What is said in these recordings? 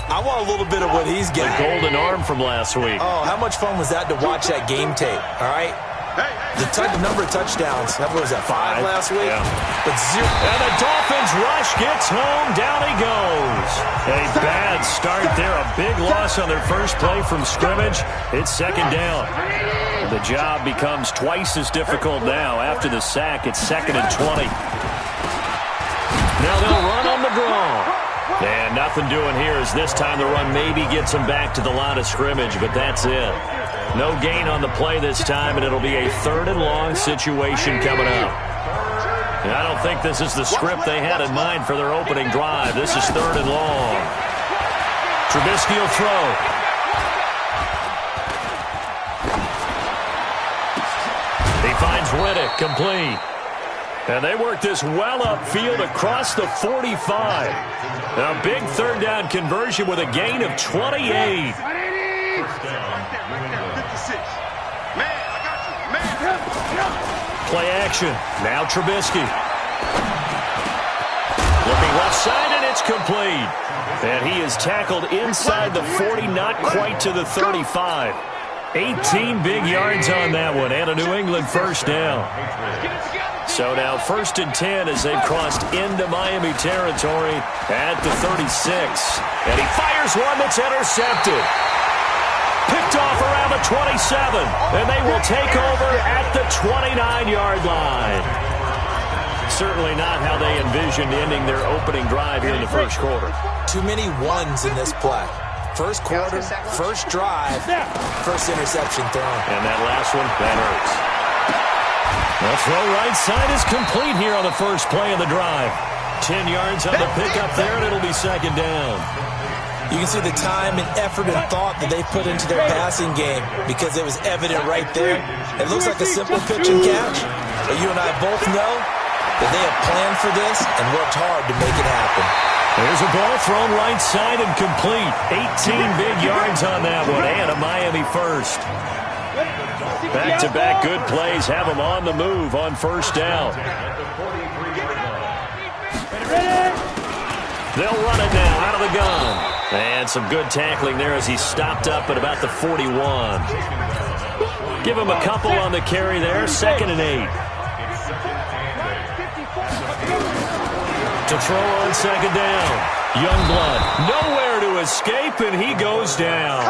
I want a little bit of what he's getting. The golden arm from last week. Oh, how much fun was that to watch that game tape, all right? The number of touchdowns, what was that, 5 last week? Yeah. But 0. And the Dolphins rush gets home. Down he goes. A bad start there. A big loss on their first play from scrimmage. It's second down. The job becomes twice as difficult now. After the sack, it's 2nd and 20. Now they'll run on the draw. And nothing doing here as this time the run maybe gets them back to the line of scrimmage, but that's it. No gain on the play this time, and it'll be a 3rd and long situation coming up. And I don't think this is the script they had in mind for their opening drive. This is 3rd and long. Trubisky will throw. He finds Riddick, complete. And they work this well upfield across the 45. A big 3rd down conversion with a gain of 28. Play action. Now Trubisky. Looking left side, and it's complete. And he is tackled inside the 40, not quite to the 35. 18 big yards on that one, and a New England first down. So now 1st and 10 as they've crossed into Miami territory at the 36. And he fires one that's intercepted. Picked off around the 27, and they will take over at the 29-yard line. Certainly not how they envisioned ending their opening drive here in the first quarter. Too many ones in this play. First quarter, first drive, first interception thrown. And that last one, that hurts. The throw right side is complete here on the first play of the drive. 10 yards on the pickup there, and it'll be 2nd down. You can see the time and effort and thought that they put into their passing game because it was evident right there. It looks like a simple pitch and catch, but you and I both know that they have planned for this and worked hard to make it happen. There's a ball thrown right side and complete. 18 big yards on that one, and a Miami first. Back-to-back good plays have them on the move on first down. They'll run it now out of the gun. And some good tackling there as he stopped up at about the 41. Give him a couple on the carry there. 2nd and 8. To throw on 2nd down. Youngblood nowhere to escape, and he goes down.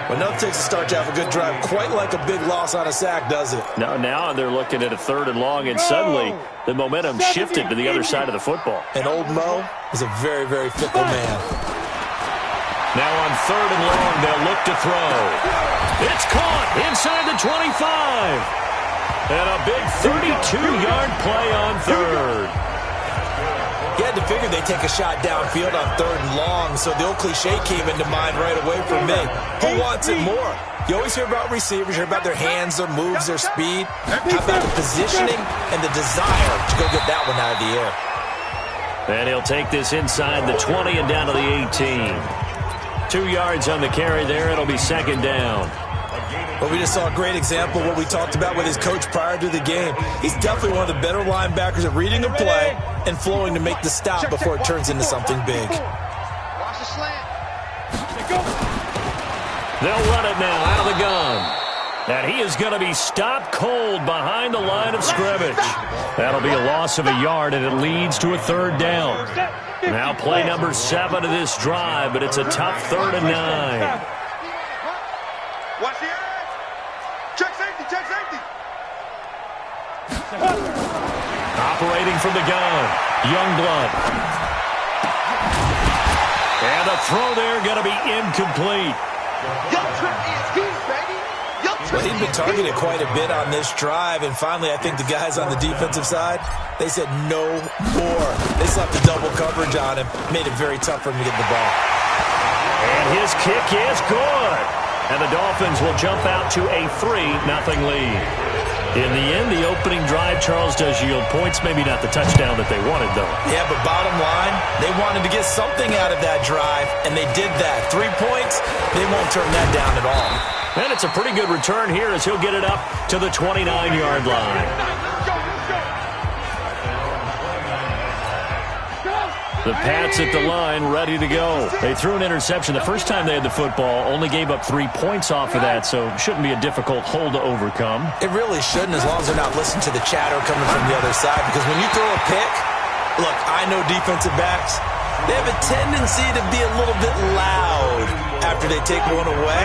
Well, nothing takes a start to have a good drive quite like a big loss on a sack, does it? No, now they're looking at a 3rd and long, and suddenly the momentum shifted to the other side of the football. And old Mo is a very, very fickle man. Now on 3rd and long, they'll look to throw. It's caught inside the 25. And a big 32-yard play on 3rd. You had to figure they'd take a shot downfield on 3rd and long, so the old cliche came into mind right away for me. Who wants it more? You always hear about receivers, hear about their hands, their moves, their speed. How about the positioning and the desire to go get that one out of the air? And he'll take this inside the 20 and down to the 18. 2 yards on the carry there. It'll be 2nd down. Well, we just saw a great example of what we talked about with his coach prior to the game. He's definitely one of the better linebackers at reading a play and flowing to make the stop before it turns into something big. Watch the slant. They'll run it now out of the gun. And he is going to be stopped cold behind the line of scrimmage. That'll be a loss of a yard, and it leads to a 3rd down. Now play number 7 of this drive, but it's a tough 3rd and 9. Watch the edge. Check safety, check safety. Operating from the gun, Youngblood. And a throw there going to be incomplete. Young Trip is here, baby. Well, he'd been targeted quite a bit on this drive, and finally I think the guys on the defensive side, they said no more. They slapped the double coverage on him, made it very tough for him to get the ball. And his kick is good. And the Dolphins will jump out to a 3-0 lead. In the end, the opening drive, Charles, does yield points. Maybe not the touchdown that they wanted, though. Yeah, but bottom line, they wanted to get something out of that drive, and they did that. 3 points, they won't turn that down at all. And it's a pretty good return here as he'll get it up to the 29-yard line. The Pats at the line, ready to go. They threw an interception the first time they had the football, only gave up 3 points off of that, so it shouldn't be a difficult hole to overcome. It really shouldn't, as long as they're not listening to the chatter coming from the other side, because when you throw a pick, look, I know defensive backs, they have a tendency to be a little bit loud after they take one away,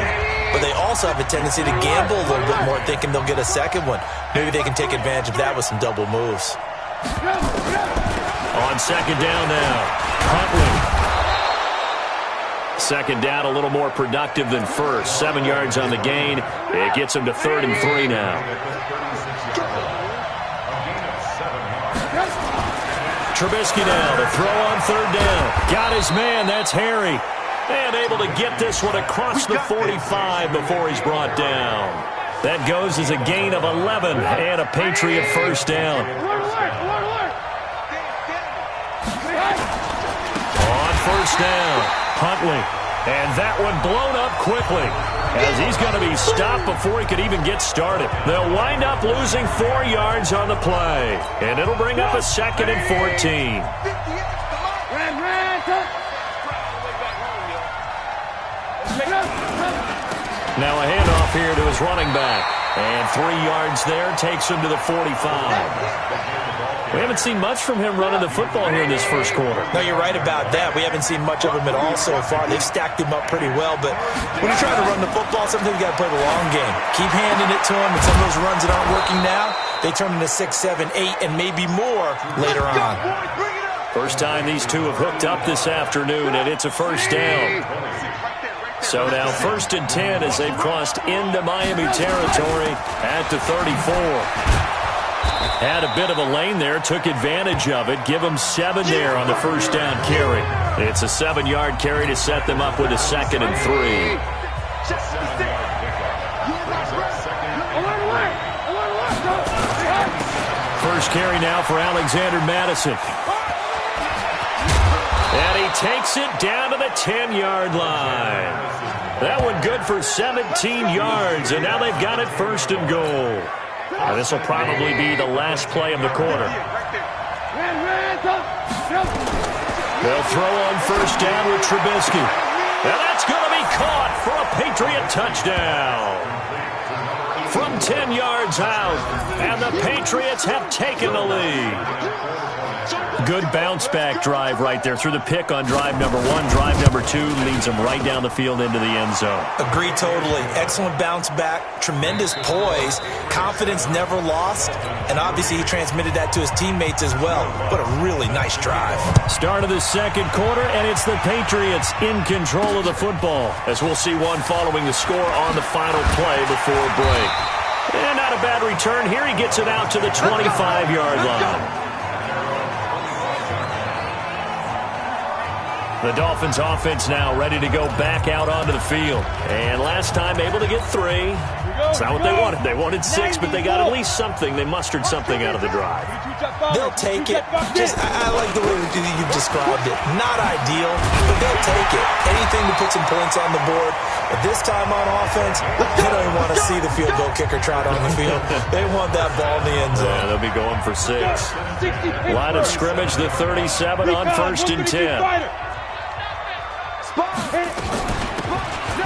but they also have a tendency to gamble a little bit more, thinking they'll get a second one. Maybe they can take advantage of that with some double moves. On second down now, Huntley. Second down a little more productive than first. 7 yards on the gain. It gets him to 3rd and 3 now. Trubisky now to throw on 3rd down. Got his man, that's Harry. And able to get this one across the 45 before he's brought down. That goes as a gain of 11 and a Patriot first down. On first down, Huntley. And that one blown up quickly, as he's going to be stopped before he could even get started. They'll wind up losing 4 yards on the play, and it'll bring up a 2nd and 14. Now a handoff here to his running back. And 3 yards there takes him to the 45. We haven't seen much from him running the football here in this first quarter. No, you're right about that. We haven't seen much of him at all so far. They've stacked him up pretty well, but when you're trying to run the football, sometimes you got to play the long game. Keep handing it to him, and some of those runs that aren't working now, they turn into 6, 7, 8, and maybe more later on. First time these two have hooked up this afternoon, and it's a first down. So now 1st and 10 as they've crossed into Miami territory at the 34. Had a bit of a lane there, took advantage of it. Give them 7 there on the first down carry. It's a 7-yard carry to set them up with a 2nd and 3. First carry now for Alexander Madison. And he takes it down to the 10-yard line. That one good for 17 yards, and now they've got it 1st and goal. Now this will probably be the last play of the quarter. They'll throw on first down with Trubisky. And that's going to be caught for a Patriot touchdown. From 10 yards out, and the Patriots have taken the lead. Good bounce-back drive right there through the pick on drive number 1. Drive number 2 leads them right down the field into the end zone. Agree totally. Excellent bounce back, tremendous poise, confidence never lost, and obviously he transmitted that to his teammates as well. What a really nice drive. Start of the second quarter, and it's the Patriots in control of the football, as we'll see one following the score on the final play before break. And not a bad return here. He gets it out to the 25-yard line. The Dolphins offense now ready to go back out onto the field. And last time able to get 3. It's not what they wanted. They wanted 6, but they got at least something. They mustered something out of the drive. They'll take it. I like the way you've described it. Not ideal, but they'll take it. Anything to put some points on the board. But this time on offense, they don't even want to see the field goal kicker trot on the field. They want that ball in the end zone. Yeah, they'll be going for 6. Line of scrimmage, the 37 on 1st and 10.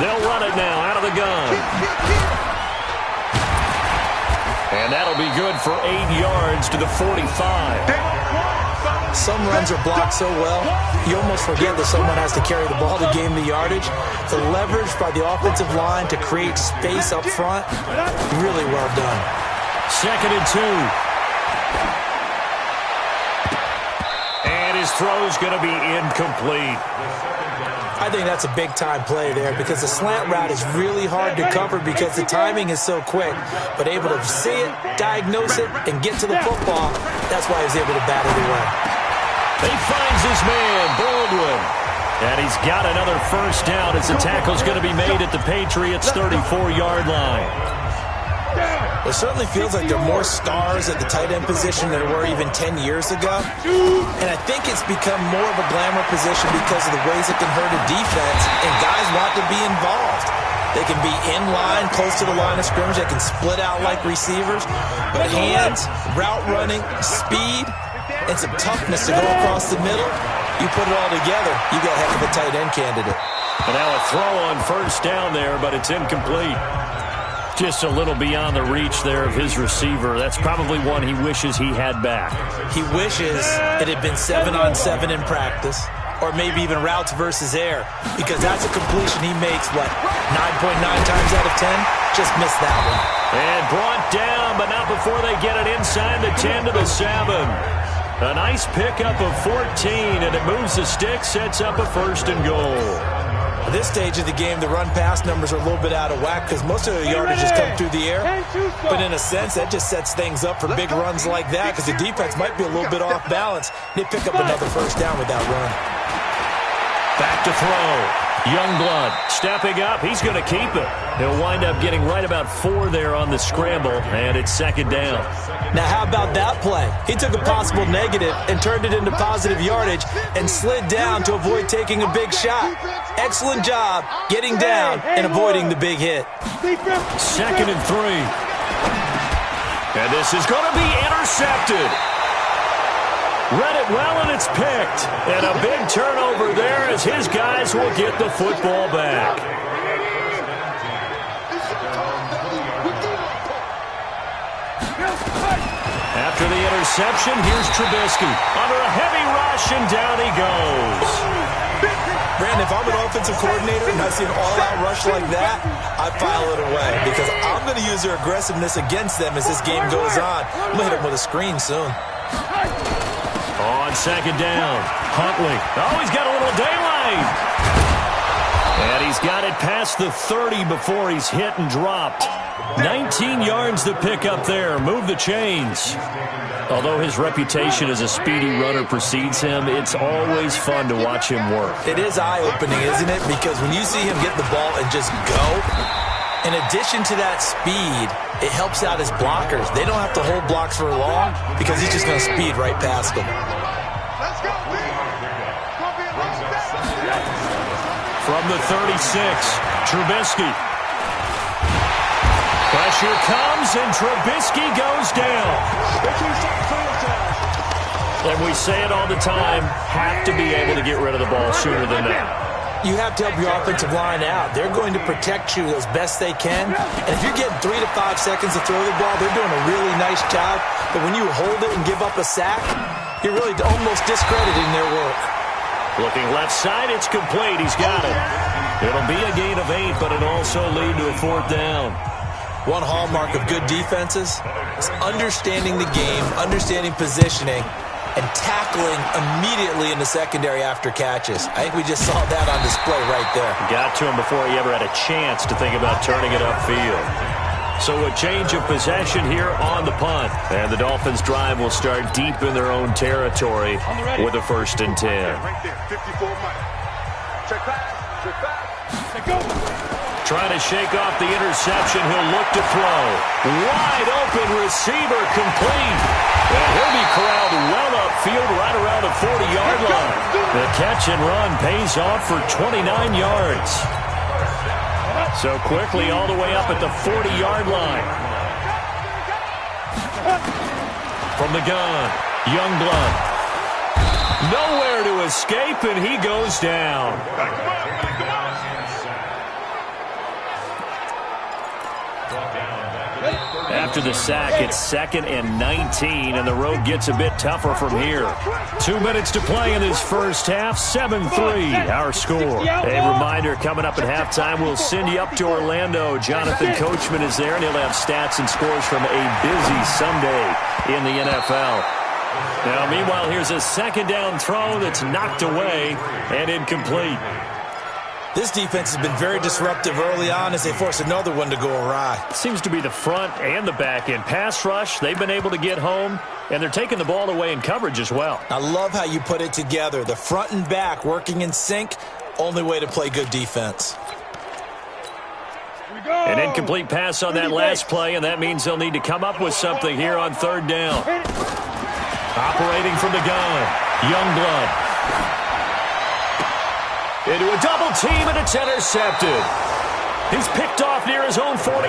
They'll run it now out of the gun. And that'll be good for 8 yards to the 45. Some runs are blocked so well, you almost forget that someone has to carry the ball to gain the yardage. The leverage by the offensive line to create space up front, really well done. 2nd and 2. And his throw's going to be incomplete. I think that's a big-time play there because the slant route is really hard to cover because the timing is so quick. But able to see it, diagnose it, and get to the football, that's why he was able to bat it away. He finds his man, Baldwin. And he's got another first down as the tackle's going to be made at the Patriots' 34-yard line. It certainly feels like there are more stars at the tight end position than there were even 10 years ago. And I think it's become more of a glamour position because of the ways it can hurt a defense, and guys want to be involved. They can be in line, close to the line of scrimmage. They can split out like receivers. But hands, route running, speed, and some toughness to go across the middle, You put it all together, you got a heck of a tight end candidate. And now a throw on first down there, but it's incomplete. Just a little beyond the reach there of his receiver. That's probably one he wishes he had back. He wishes it had been 7-on-7 in practice, or maybe even routes versus air, because that's a completion he makes, 9.9 times out of 10? Just missed that one. And brought down, but not before they get it inside the 10 to the 7. A nice pickup of 14, and it moves the stick, sets up a 1st and goal. At this stage of the game, the run-pass numbers are a little bit out of whack because most of the yardage has come through the air. But in a sense, that just sets things up for big runs like that because the defense might be a little bit off balance. They pick up another 1st down with that run. Back to throw. Youngblood stepping up. He's going to keep it. He'll wind up getting right about 4 there on the scramble, and it's 2nd down. Now, how about that play? He took a possible negative and turned it into positive yardage and slid down to avoid taking a big shot. Excellent job getting down and avoiding the big hit. 2nd and 3. And this is going to be intercepted. Read it well, and it's picked. And a big turnover there as his guys will get the football back. After the interception, here's Trubisky. Under a heavy rush, and down he goes. Brandon, if I'm an offensive coordinator and I see an all-out rush like that, I file it away because I'm going to use their aggressiveness against them as this game goes on. I'm going to hit them with a screen soon. On 2nd down, Huntley. Oh, he's got a little daylight. And he's got it past the 30 before he's hit and dropped. 19 yards to pick up there. Move the chains. Although his reputation as a speedy runner precedes him, it's always fun to watch him work. It is eye-opening, isn't it? Because when you see him get the ball and just go, in addition to that speed, it helps out his blockers. They don't have to hold blocks for long because he's just going to speed right past them. From the 36, Trubisky. Pressure comes, and Trubisky goes down. And we say it all the time, have to be able to get rid of the ball sooner than that. You have to help your offensive line out. They're going to protect you as best they can. And if you're getting 3 to 5 seconds to throw the ball, they're doing a really nice job. But when you hold it and give up a sack, you're really almost discrediting their work. Looking left side, it's complete. He's got it. It'll be a gain of 8, but it'll also lead to a 4th down. One hallmark of good defenses is understanding the game, understanding positioning, and tackling immediately in the secondary after catches. I think we just saw that on display right there. Got to him before he ever had a chance to think about turning it upfield. So a change of possession here on the punt. And the Dolphins' drive will start deep in their own territory with a 1st and 10. Right there, 54 miles. Check pass, check pass. Go. Trying to shake off the interception. He'll look to throw. Wide open receiver complete. And he'll be corralled well upfield right around the 40-yard line. The catch and run pays off for 29 yards. So quickly all the way up at the 40-yard line. From the gun, Youngblood. Nowhere to escape, and he goes down. After the sack, it's 2nd and 19, and the road gets a bit tougher from here. 2 minutes to play in this first half, 7-3, our score. A reminder, coming up at halftime, we'll send you up to Orlando. Jonathan Coachman is there, and he'll have stats and scores from a busy Sunday in the NFL. Now, meanwhile, here's a 2nd down throw that's knocked away and incomplete. This defense has been very disruptive early on as they force another one to go awry. Seems to be the front and the back end. Pass rush, they've been able to get home, and they're taking the ball away in coverage as well. I love how you put it together. The front and back working in sync, only way to play good defense. An incomplete pass on that last play, and that means they'll need to come up with something here on 3rd down. Operating from the gun, Youngblood. Into a double team, and it's intercepted. He's picked off near his own 48.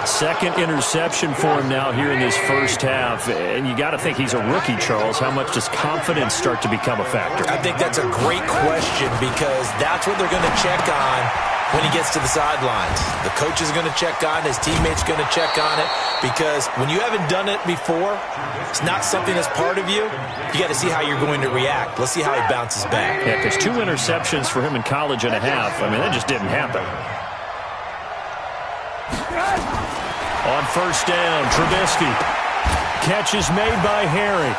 Second interception for him now here in this first half. And you got to think he's a rookie, Charles. How much does confidence start to become a factor? I think that's a great question because that's what they're going to check on when he gets to the sidelines. The coach is going to check on it. His teammates going to check on it because when you haven't done it before, it's not something that's part of you. You got to see how you're going to react. Let's see how he bounces back. Yeah, because 2 interceptions for him in college and a half. I mean, that just didn't happen. On first down, Trubisky. Catch is made by Harry.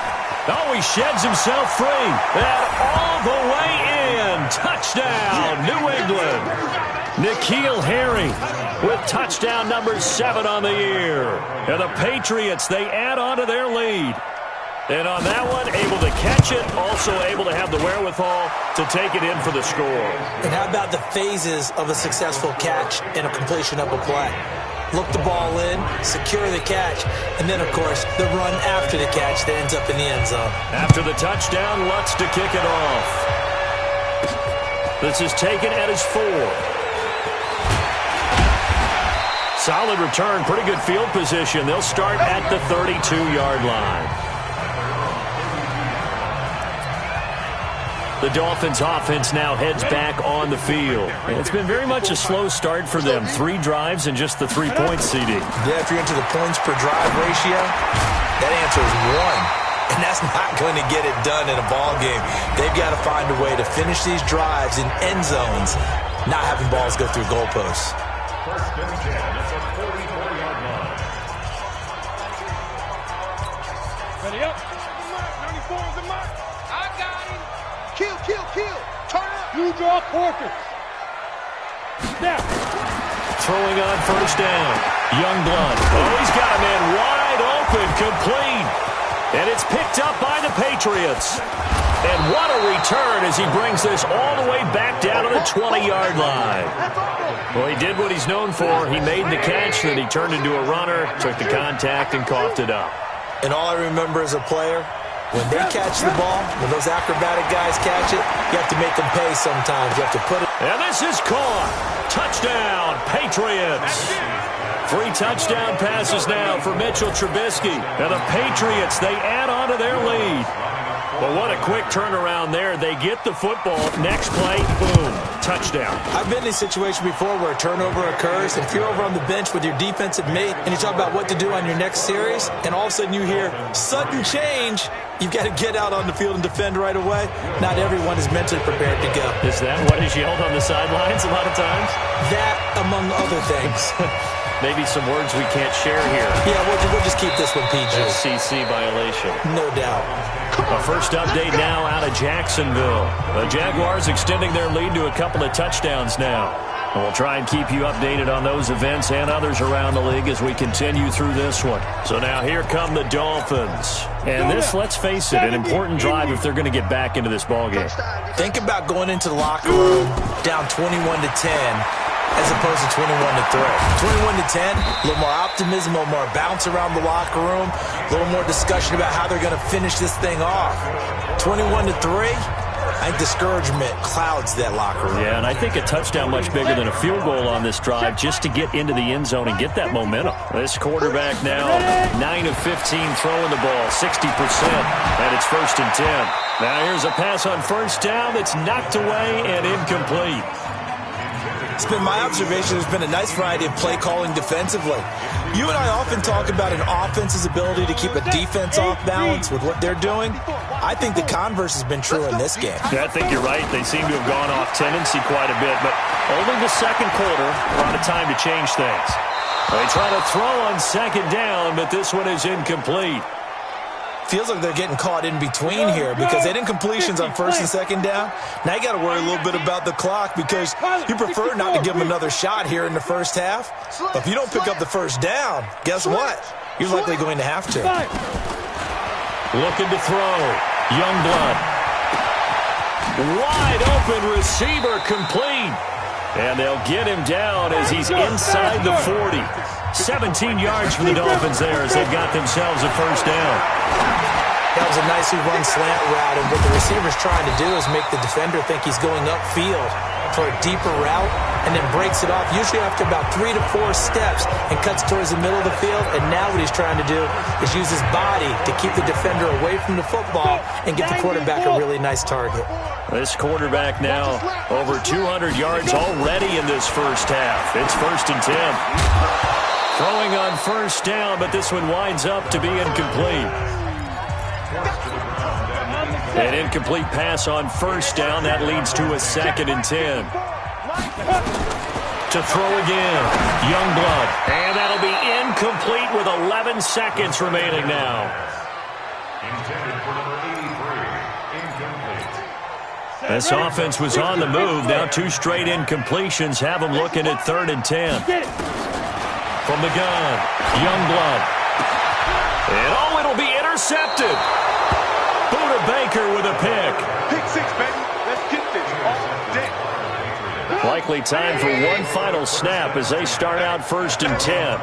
Oh, he sheds himself free. And all the way in. Touchdown, New England. N'Keal Harry with touchdown number 7 on the year. And the Patriots, they add on to their lead. And on that one, able to catch it, also able to have the wherewithal to take it in for the score. And how about the phases of a successful catch and a completion of a play? Look the ball in, secure the catch, and then, of course, the run after the catch that ends up in the end zone. After the touchdown, Lutz to kick it off. This is taken at his 4. Solid return, pretty good field position. They'll start at the 32-yard line. The Dolphins offense now heads back on the field. It's been very much a slow start for them. 3 drives and just the 3-point CD. Yeah, if you're into the points per drive ratio, that answer is 1. And that's not going to get it done in a ball game. They've got to find a way to finish these drives in end zones, not having balls go through goalposts. First and 10 at the 44-yard line. Ready up. 94 is the mark. I got him. Kill. Turn up. You draw Porter. Snap. Throwing on first down. Youngblood. Oh, he's got a man wide open, complete. And it's picked up by the Patriots. And what a return as he brings this all the way back down to the 20-yard line. Well, he did what he's known for. He made the catch, then he turned into a runner, took the contact, and coughed it up. And all I remember as a player, when they catch the ball, when those acrobatic guys catch it, you have to make them pay sometimes. You have to put it. And this is caught. Touchdown, Patriots. 3 touchdown passes now for Mitchell Trubisky. And the Patriots, they add on to their lead. Well, what a quick turnaround there. They get the football. Next play, boom, touchdown. I've been in a situation before where a turnover occurs, and if you're over on the bench with your defensive mate and you talk about what to do on your next series, and all of a sudden you hear sudden change, you've got to get out on the field and defend right away. Not everyone is mentally prepared to go. Is that what is yelled on the sidelines a lot of times? That, among other things. Maybe some words we can't share here. Yeah, we'll just keep this one PG. SEC violation. No doubt. A first update now out of Jacksonville. The Jaguars extending their lead to a couple of touchdowns now. And we'll try and keep you updated on those events and others around the league as we continue through this one. So now here come the Dolphins. And this, let's face it, an important drive if they're going to get back into this ballgame. Think about going into the locker room down 21-10. As opposed to 21-3. 21-10, a little more optimism, a little more bounce around the locker room, a little more discussion about how they're going to finish this thing off. 21-3, I think discouragement clouds that locker room. Yeah, and I think a touchdown much bigger than a field goal on this drive just to get into the end zone and get that momentum. This quarterback now, 9 of 15 throwing the ball, 60%, and it's first and 10. Now here's a pass on first down that's knocked away and incomplete. It's been my observation there's been a nice variety of play calling defensively. You and I often talk about an offense's ability to keep a defense off balance with what they're doing. I think the converse has been true in this game. Yeah, I think you're right. They seem to have gone off tendency quite a bit, but only the second quarter, a lot of time to change things. They try to throw on second down, but this one is incomplete. Feels like they're getting caught in between here because they didn't completions on first and second down. Now you got to worry a little bit about the clock because you prefer not to give them another shot here in the first half. But if you don't pick up the first down, guess what? You're likely going to have to. Looking to throw. Youngblood. Wide open receiver complete. And they'll get him down as he's inside the 40. 17 yards for the Dolphins there as they've got themselves a first down. That was a nicely run slant route, and what the receiver's trying to do is make the defender think he's going upfield for a deeper route, and then breaks it off, usually after about 3 to 4 steps, and cuts towards the middle of the field. And now what he's trying to do is use his body to keep the defender away from the football and give the quarterback a really nice target. This quarterback now over 200 yards already in this first half. It's 1st and 10. Throwing on first down, but this one winds up to be incomplete. An incomplete pass on first down. That leads to a 2nd and 10. To throw again. Youngblood. And that'll be incomplete with 11 seconds remaining now. This offense was on the move. Now 2 straight incompletions have them looking at 3rd and 10. From the gun, Youngblood. And it'll be intercepted. Buda Baker with a pick. Pick 6, baby. Let's get this all day. Likely time for one final snap as they start out 1st and 10.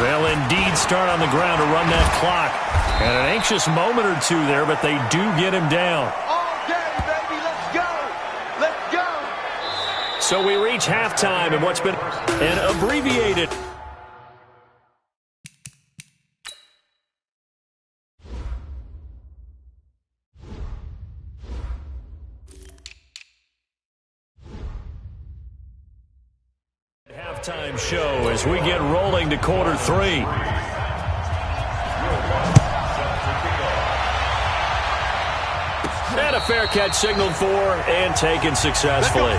They'll indeed start on the ground to run that clock. And an anxious moment or two there, but they do get him down. All day, baby. Let's go. Let's go. So we reach halftime in what's been an abbreviated. Halftime show as we get rolling to quarter 3. And a fair catch signaled for and taken successfully.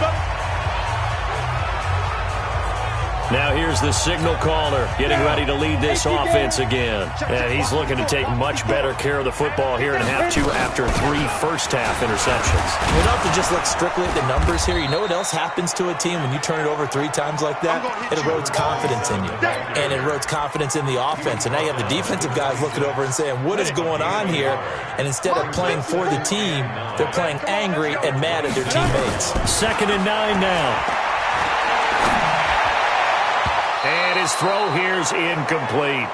Now here's the signal caller getting ready to lead this offense again. And he's looking to take much better care of the football here in half 2 after 3 first-half interceptions. We don't have to just look strictly at the numbers here. You know what else happens to a team when you turn it over 3 times like that? It erodes confidence in you. And it erodes confidence in the offense. And now you have the defensive guys looking over and saying, what is going on here? And instead of playing for the team, they're playing angry and mad at their teammates. 2nd and 9 now. And his throw here's incomplete.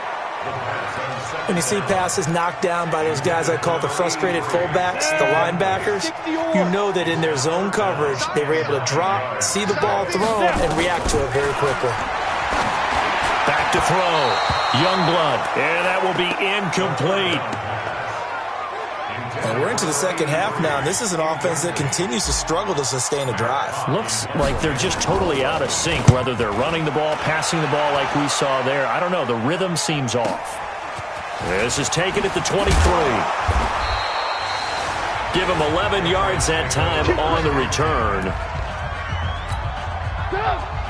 When you see passes knocked down by those guys I call the frustrated fullbacks, the linebackers, you know that in their zone coverage, they were able to drop, see the ball thrown, and react to it very quickly. Back to throw. Youngblood. And that will be incomplete. And we're into the second half now, and this is an offense that continues to struggle to sustain a drive. Looks like they're just totally out of sync, whether they're running the ball, passing the ball like we saw there. I don't know. The rhythm seems off. This is taken at the 23. Give him 11 yards that time on the return.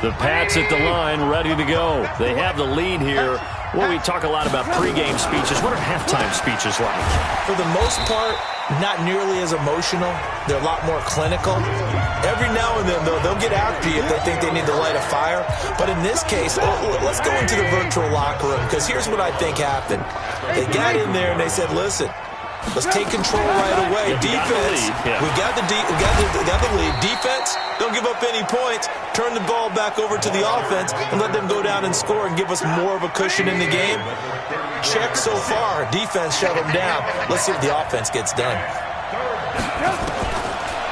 The Pats at the line ready to go. They have the lead here. Well, we talk a lot about pregame speeches. What are halftime speeches like? For the most part, not nearly as emotional. They're a lot more clinical. Every now and then, though, they'll get after you if they think they need to light a fire. But in this case, let's go into the virtual locker room, because here's what I think happened. They got in there and they said, listen, let's take control right away. Defense, we got the lead. Defense, don't give up any points. Turn the ball back over to the offense and let them go down and score and give us more of a cushion in the game. Check so far. Defense shut them down. Let's see what the offense gets done.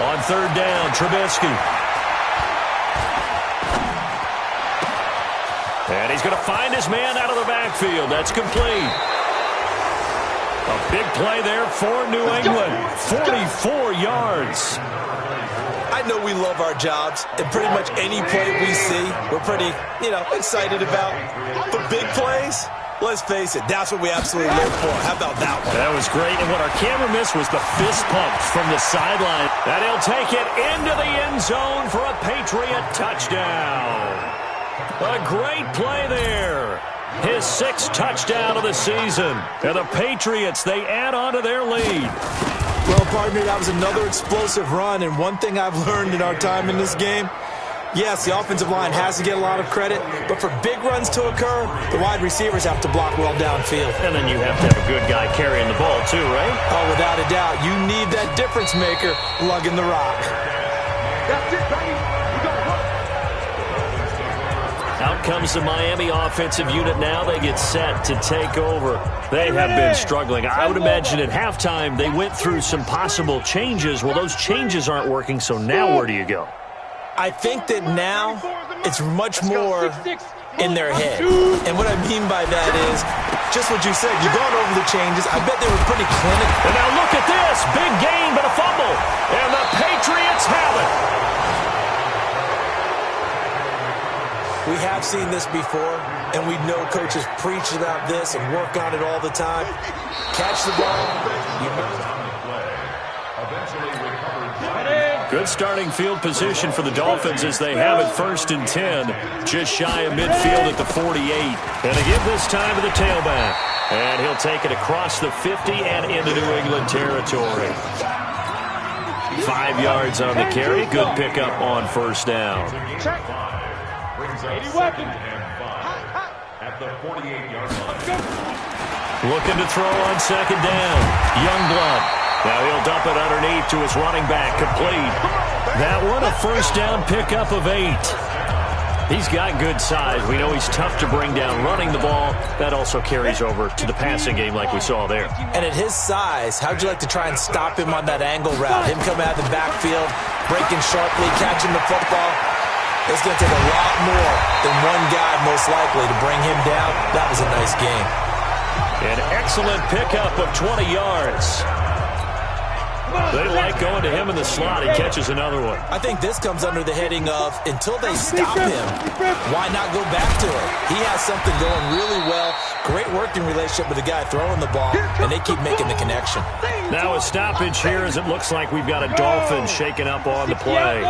On 3rd down, Trubisky. And he's going to find his man out of the backfield. That's complete. A big play there for New England. 44 yards. I know we love our jobs, and pretty much any play we see, we're pretty, excited about. But big plays, let's face it, that's what we absolutely live for. How about that one? That was great, and what our camera missed was the fist pumps from the sideline. And he'll take it into the end zone for a Patriot touchdown. A great play there. His 6th touchdown of the season. And the Patriots, they add on to their lead. Well, partner, that was another explosive run, and one thing I've learned in our time in this game, yes, the offensive line has to get a lot of credit, but for big runs to occur, the wide receivers have to block well downfield. And then you have to have a good guy carrying the ball too, right? Oh, without a doubt. You need that difference maker lugging the rock. That's it, baby. We got Out comes the Miami offensive unit now. They get set to take over. They have been struggling. I would imagine at halftime they went through some possible changes. Well, those changes aren't working, so now where do you go? I think that now it's much more in their head. And what I mean by that is just what you said. You've gone over the changes. I bet they were pretty clinical. And now look at this. Big gain, but a fumble. And the Patriots have it. We have seen this before, and we know coaches preach about this and work on it all the time. Catch the ball. Good starting field position for the Dolphins as they have it 1st and 10. Just shy of midfield at the 48. And they give this time to the tailback. And he'll take it across the 50 and into New England territory. 5 yards on the carry. Good pickup on 1st down. At the 48-yard line. Looking to throw on 2nd down. Youngblood. Now he'll dump it underneath to his running back. Complete. That one a 1st down pickup of 8. He's got good size. We know he's tough to bring down running the ball. That also carries over to the passing game like we saw there. And at his size, how'd you like to try and stop him on that angle route? Him coming out of the backfield, breaking sharply, catching the football. It's going to take a lot more than one guy, most likely, to bring him down. That was a nice game. An excellent pickup of 20 yards. They like going to him in the slot. He catches another one. I think this comes under the heading of, until they stop him, why not go back to it? He has something going really well. Great working relationship with the guy throwing the ball, and they keep making the connection. Now a stoppage here as it looks like we've got a Dolphin shaking up on the play.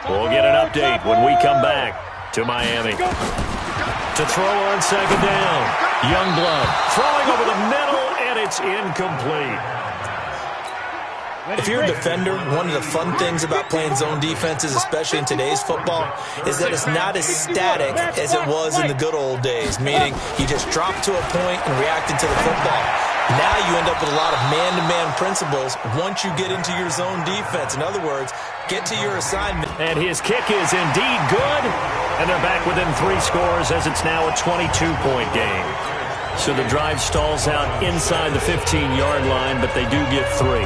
We'll get an update when we come back to Miami. To throw on 2nd down. Youngblood throwing over the middle, and it's incomplete. If you're a defender, one of the fun things about playing zone defenses, especially in today's football, is that it's not as static as it was in the good old days, meaning you just drop to a point and react to the football. Now you end up with a lot of man-to-man principles once you get into your zone defense. In other words, get to your assignment. And his kick is indeed good, and they're back within 3 scores as it's now a 22-point game. So the drive stalls out inside the 15-yard line, but they do get 3.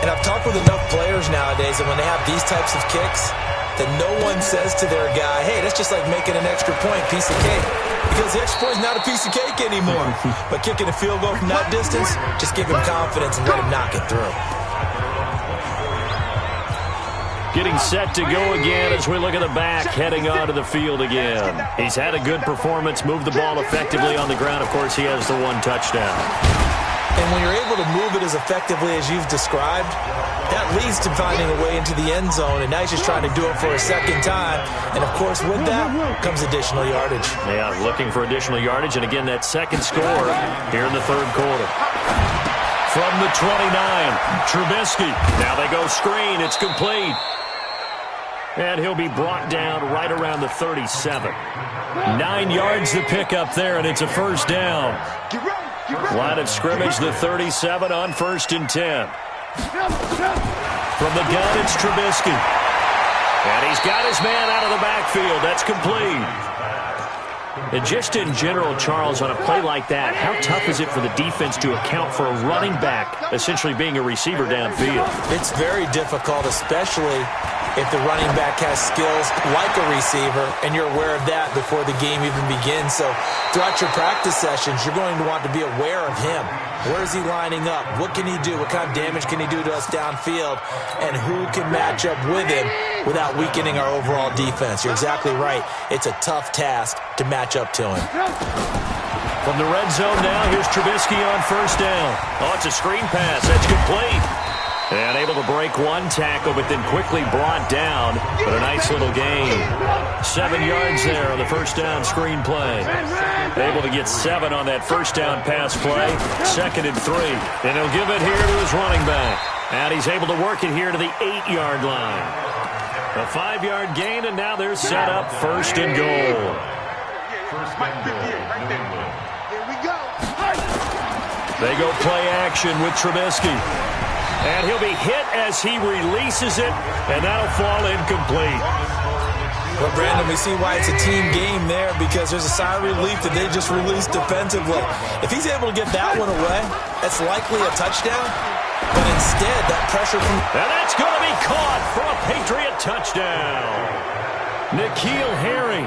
And I've talked with enough players nowadays that when they have these types of kicks, that no one says to their guy, hey, that's just like making an extra point, piece of cake. Because the extra point is not a piece of cake anymore. But kicking a field goal from that distance, just give him confidence and let him knock it through. Getting set to go again as we look at the back, heading onto the field again. He's had a good performance, moved the ball effectively on the ground. Of course, he has the 1 touchdown. And when you're able to move it as effectively as you've described, that leads to finding a way into the end zone. And now he's just trying to do it for a 2nd time. And, of course, with that comes additional yardage. Yeah, looking for additional yardage. And, again, that 2nd score here in the 3rd quarter. From the 29, Trubisky. Now they go screen. It's complete. And he'll be brought down right around the 37. 9 yards to pick up there, and it's a 1st down. Line of scrimmage, the 37 on 1st and 10. From the gun, it's Trubisky. And he's got his man out of the backfield. That's complete. And just in general, Charles, on a play like that, how tough is it for the defense to account for a running back essentially being a receiver downfield? It's very difficult, especially if the running back has skills like a receiver, and you're aware of that before the game even begins. So throughout your practice sessions, you're going to want to be aware of him. Where is he lining up? What can he do? What kind of damage can he do to us downfield? And who can match up with him without weakening our overall defense? You're exactly right. It's a tough task to match up to him. From the red zone now, here's Trubisky on 1st down. Oh, it's a screen pass. That's complete. And able to break 1 tackle, but then quickly brought down. But a nice little gain. 7 yards there on the 1st down screen play. Able to get 7 on that 1st down pass play. 2nd and 3. And he'll give it here to his running back. And he's able to work it here to the 8-yard line. A 5-yard gain, and now they're set up 1st and goal. They go play action with Trubisky. And he'll be hit as he releases it, and that'll fall incomplete. Well, Brandon, we see why it's a team game there because there's a sigh of relief that they just released defensively. If he's able to get that one away, that's likely a touchdown. But instead, that pressure from... And that's going to be caught for a Patriot touchdown. N'Keal Harry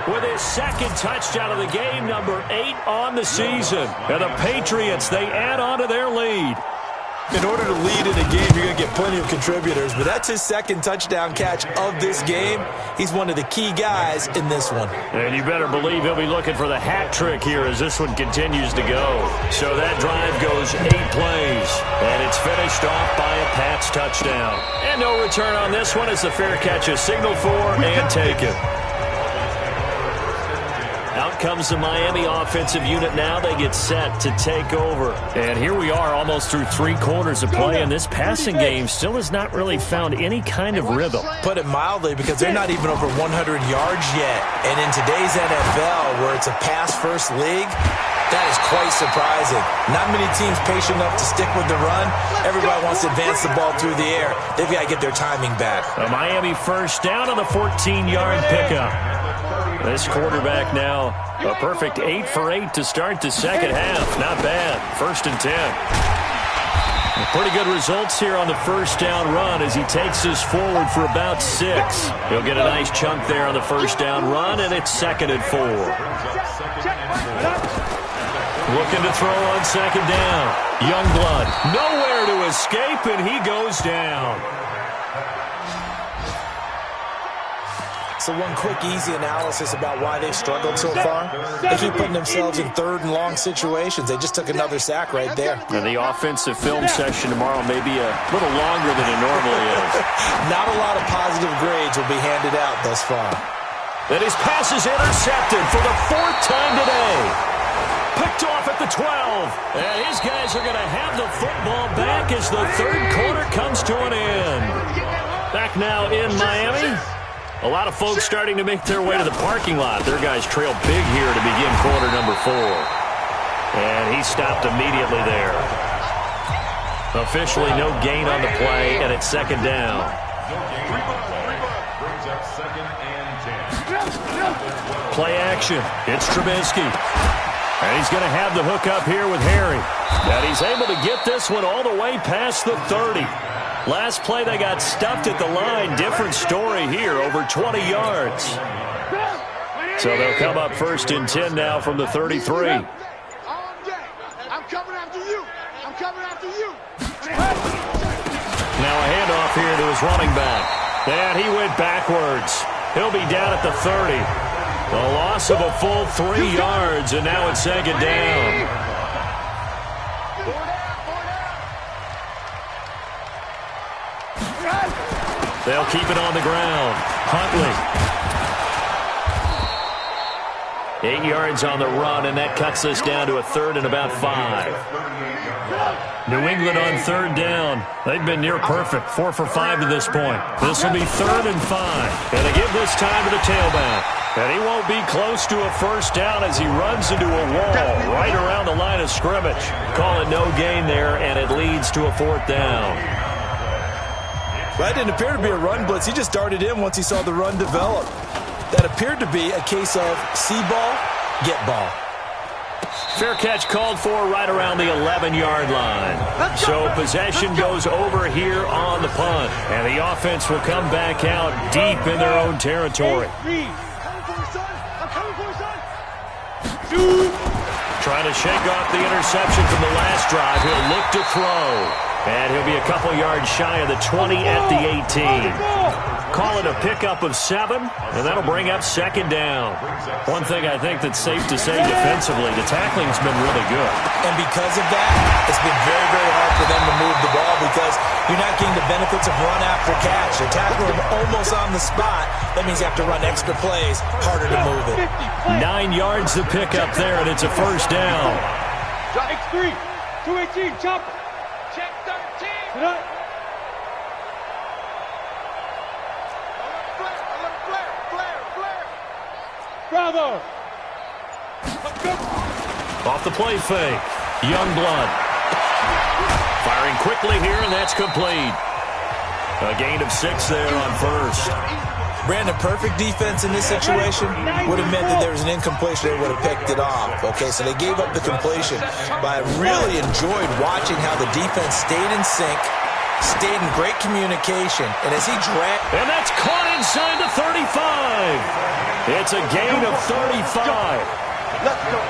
with his second touchdown of the game, number 8 on the season. And the Patriots, they add on to their lead. In order to lead in a game, you're going to get plenty of contributors, but that's his second touchdown catch of this game. He's one of the key guys in this one. And you better believe he'll be looking for the hat trick here as this one continues to go. So that drive goes 8 plays, and it's finished off by a Pats touchdown. And no return on this one as the fair catch is signaled for and taken. Out comes the Miami offensive unit now. They get set to take over. And here we are almost through 3 quarters of play, and this passing game still has not really found any kind of rhythm. Put it mildly, because they're not even over 100 yards yet. And in today's NFL, where it's a pass-first league, that is quite surprising. Not many teams patient enough to stick with the run. Everybody wants to advance the ball through the air. They've got to get their timing back. A Miami first down on the 14-yard pickup. This quarterback now, a perfect 8 for 8 to start the second half. Not bad. 1st and 10. Pretty good results here on the first down run as he takes this forward for about 6. He'll get a nice chunk there on the first down run, and it's 2nd and 4. Looking to throw on 2nd down. Youngblood nowhere to escape, and he goes down. So one quick, easy analysis about why they've struggled so far. They keep putting themselves in 3rd and long situations. They just took another sack right there. And the offensive film session tomorrow may be a little longer than it normally is. Not a lot of positive grades will be handed out thus far. And his pass is intercepted for the 4th time today. Picked off at the 12. And his guys are going to have the football back as the 3rd quarter comes to an end. Back now in Miami. A lot of folks starting to make their way to the parking lot. Their guys trail big here to begin quarter number 4. And he stopped immediately there. Officially no gain on the play, and it's 2nd down. Play action. It's Trubisky. And he's going to have the hook up here with Harry. And he's able to get this one all the way past the 30. Last play, they got stuffed at the line. Different story here, over 20 yards. So they'll come up 1st and 10 now from the 33. I'm coming after you. I'm coming after you. Now a handoff here to his running back. And he went backwards. He'll be down at the 30. A loss of a full 3 yards, and now it's 2nd down. They'll keep it on the ground. Huntley. 8 yards on the run, and that cuts us down to a 3rd and about 5. New England on 3rd down. They've been near perfect. 4 for 5 to this point. This will be 3rd and 5. And they give this time to the tailback. And he won't be close to a first down as he runs into a wall right around the line of scrimmage. Call it no gain there, and it leads to a 4th down. That didn't appear to be a run blitz. He just darted in once he saw the run develop. That appeared to be a case of see ball, get ball. Fair catch called for right around the 11-yard line. So possession goes over here on the punt. And the offense will come back out deep in their own territory. Trying to shake off the interception from the last drive. He'll look to throw. And he'll be a couple yards shy of the 20 at the 18. Call it a pickup of 7, and that'll bring up 2nd down. One thing I think that's safe to say defensively, the tackling's been really good. And because of that, it's been very, very hard for them to move the ball because you're not getting the benefits of run after catch. They're tackling him almost on the spot. That means you have to run extra plays, harder to move it. 9 yards to pick up there, and it's a first down. X3, 218, chopper. Check 13. Good up. Bravo. Off the play fake. Youngblood. Firing quickly here, and that's complete. A gain of 6 there on first. Brandon, perfect defense in this situation would have meant that there was an incompletion. They would have picked it off. Okay, so they gave up the completion. But I really enjoyed watching how the defense stayed in sync, stayed in great communication, and as he dragged... And that's caught inside the 35. It's a gain of 35. Let's go.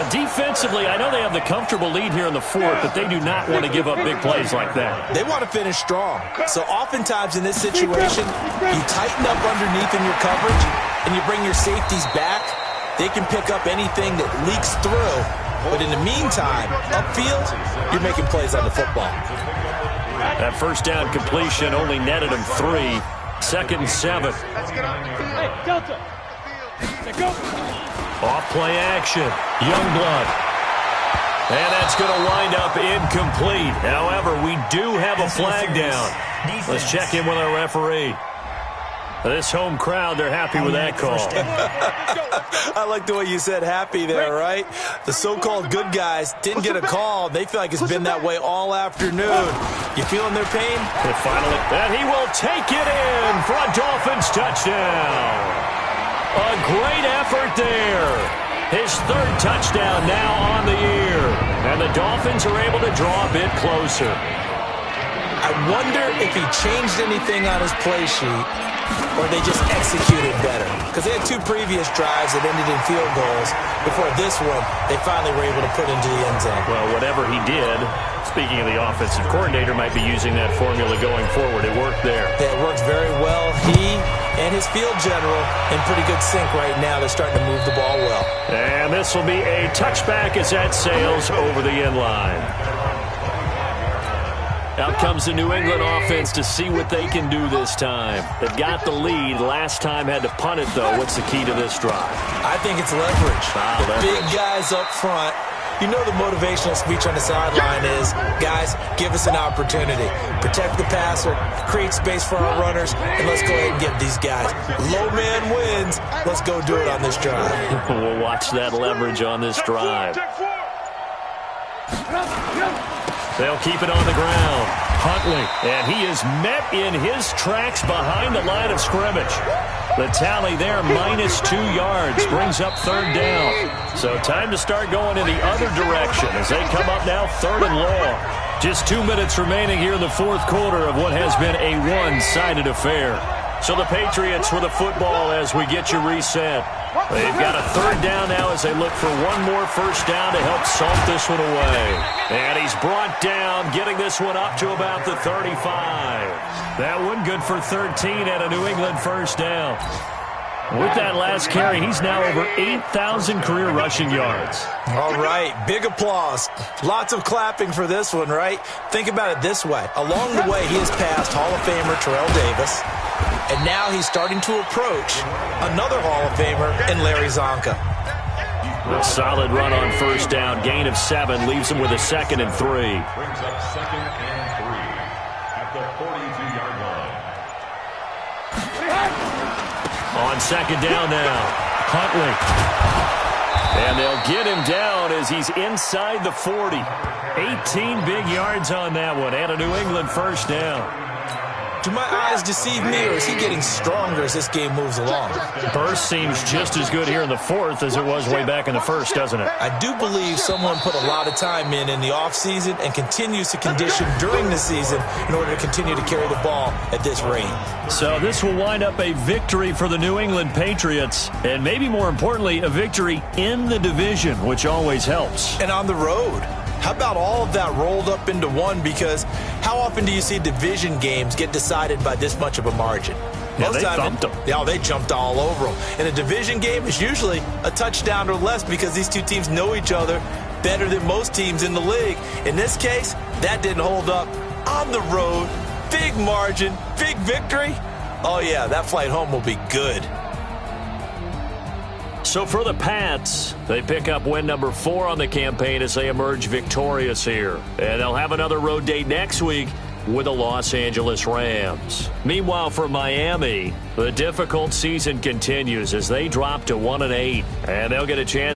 Defensively, I know they have the comfortable lead here in the fourth, but they do not want to give up big plays like that. They want to finish strong. So oftentimes in this situation, you tighten up underneath in your coverage, and you bring your safeties back. They can pick up anything that leaks through. But in the meantime, upfield, you're making plays on the football. That first down completion only netted him 3. 2nd and 7. Hey, Delta. Go. Off-play action. Youngblood. And that's going to wind up incomplete. However, we do have a flag down. Let's check in with our referee. This home crowd, they're happy with that call. I like the way you said happy there, right? The so-called good guys didn't get a call. They feel like it's been that way all afternoon. You feeling their pain? And he will take it in for a Dolphins touchdown. A great effort there. His 3rd touchdown now on the year. And the Dolphins are able to draw a bit closer. I wonder if he changed anything on his play sheet or they just executed better. Because they had 2 previous drives that ended in field goals. Before this one, they finally were able to put into the end zone. Well, whatever he did, speaking of the offensive coordinator, might be using that formula going forward. It worked there. It worked very well. He and his field general in pretty good sync right now. They're starting to move the ball well. And this will be a touchback as that sails over the end line. Out comes the New England offense to see what they can do this time. They've got the lead. Last time had to punt it, though. What's the key to this drive? I think it's leverage. The big guys up front. You know the motivational speech on the sideline is, guys, give us an opportunity. Protect the passer, create space for our runners, and let's go ahead and get these guys. Low man wins. Let's go do it on this drive. We'll watch that leverage on this drive. They'll keep it on the ground. Huntley, and he is met in his tracks behind the line of scrimmage. The tally there, -2 yards, brings up 3rd down. So time to start going in the other direction as they come up now 3rd and long. Just 2 minutes remaining here in the 4th quarter of what has been a one-sided affair. So the Patriots with the football as we get you reset. They've got a 3rd down now as they look for one more first down to help salt this one away. And he's brought down, getting this one up to about the 35. That one good for 13 at a New England first down. With that last carry, he's now over 8,000 career rushing yards. All right, big applause. Lots of clapping for this one, right? Think about it this way. Along the way, he has passed Hall of Famer Terrell Davis, and now he's starting to approach another Hall of Famer in Larry Zonka. A solid run on first down. Gain of 7 leaves him with a 2nd and 3. Brings up 2nd and 3 at the 42-yard line. On 2nd down now, Huntley. And they'll get him down as he's inside the 40. 18 big yards on that one and a New England first down. Do my eyes deceive me, or is he getting stronger as this game moves along? Burst seems just as good here in the 4th as it was way back in the 1st, doesn't it? I do believe someone put a lot of time in the offseason and continues to condition during the season in order to continue to carry the ball at this rate. So this will wind up a victory for the New England Patriots, and maybe more importantly, a victory in the division, which always helps. And on the road. How about all of that rolled up into one? Because how often do you see division games get decided by this much of a margin? Yeah, they thumped them. Yeah, they jumped all over them. And a division game is usually a touchdown or less because these two teams know each other better than most teams in the league. In this case, that didn't hold up. On the road, big margin, big victory. Oh, yeah, that flight home will be good. So for the Pats, they pick up win number 4 on the campaign as they emerge victorious here. And they'll have another road date next week with the Los Angeles Rams. Meanwhile, for Miami, the difficult season continues as they drop to 1-8, and they'll get a chance